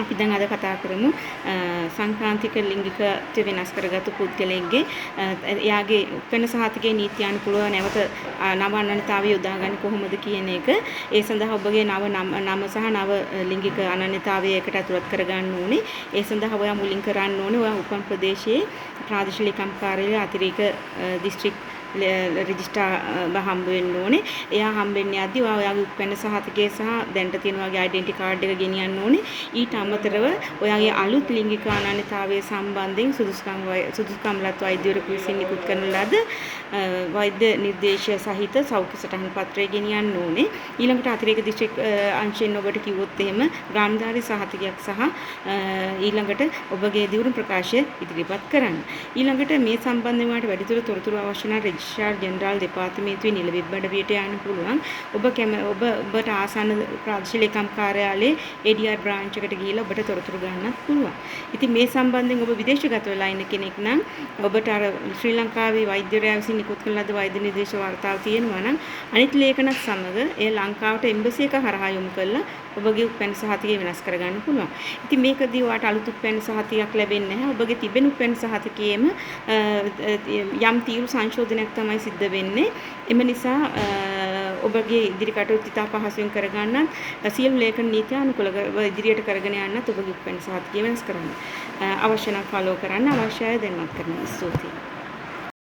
අපි දැන් අද කතා කරමු සංක්‍රාන්තික ලිංගිකත්ව වෙනස් කරගත්තු පුද්ගලයෙක්ගේ එයාගේ උපැන්න සහතිකයේ නීත්‍යානුකූලව නැවත නව අනන්‍යතාවය යොදාගන්නේ කොහොමද කියන එක. ඒ සඳහා ඔබගේ නම සහ නව ලිංගික අනන්‍යතාවය එකට ඇතුළත් කරගන්න ඕනේ. ඒ සඳහා ඔයා මුලින් කරන්න ඕනේ ඔයා උපන් ප්‍රදේශයේ ප්‍රාදේශීය ලේකම් කාර්යාලයේ අතිරේක දිස්ත්‍රික් රෙජිස්ට්‍රාර් හම්බ වෙන්න ඕනේ. එයා හම්බෙන්නේ යද්දි ඔයාගේ උපැන්න සහතිකය සහ දැනට තියෙන ඔයාගේ ඩෙන්ටිටි කාඩ් එක ගෙනියන්න ඕනේ. ඊට අමතරව ඔයාගේ අලුත් ලිංගික අනන්‍යතාවය සම්බන්ධයෙන් සුදුසුකම්ලත් වෛද්‍යවරයෙකු විසින් නිකුත් කරන ලද වෛද්‍ය නිර්දේශය සහිත සෞඛ්‍ය සටහන් පත්‍රය ගෙනියන්න ඕනේ. ඊළඟට අතිරේක දිස්ත්‍රික් අංශයෙන් ඔබට කිව්වොත් එහෙම ග්‍රාමධාරී සහතිකයක් සහ ඊළඟට ඔබගේ දියුණු ප්‍රකාශය ඉදිරිපත් කරන්න. ඊළඟට මේ සම්බන්ධයෙන් වාට වැඩිදුර තොරතුරු අවශ්‍ය නම් රෙජිස්ට්‍රාර් ජෙනරාල් දෙපාර්තමේන්තුවේ නිල වෙබ් අඩවියට යන්න පුළුවන්. ඔබට ආසන්න ප්‍රාදේශීය ලේකම් කාර්යාලයේ ADR බ්‍රාන්ච් එකට ගිහිල්ලා ඔබට තොරතුරු ගන්නත් පුළුවන්. ඉතින් මේ සම්බන්ධයෙන් ඔබ විදේශගත වෙලා ඉන්න කෙනෙක් නම් ඔබට අර ශ්‍රී ලංකාවේ වෛද්‍යවරයා විසින් නිකුත් කරන ලද වෛද්‍ය නිර්දේශ වාර්තාව තියෙනවා නම් අනිත් ලේඛනත් සමග ඒ ලංකාවට එම්බසි එක හරහා යොමු කරලා ඔබගේ උපැන්න සහතිකය වෙනස් කරගන්න පුළුවන්. ඉතින් මේකදී ඔයාට අලුත් උපැන්න සහතිකයක් ලැබෙන්නේ නැහැ. ඔබගේ තිබෙන උපැන්න සහතිකයේම යම් තීව්‍ර සංශෝධනයක් තමයි සිද්ධ වෙන්නේ. එම නිසා ඔබගේ ඉදිරි කටයුතු ඉතා පහසුවෙන් කරගන්න සියලු ලේඛන නීති අනුකූලව ඉදිරියට කරගෙන යන්නත් ඔබගේ උපැන්න සහතිකය වෙනස් කරන්න. අවශ්‍ය නම් ෆලෝ කරන්න අවශ්‍යය දැන්වත් කරන්න. ස්තුතියි.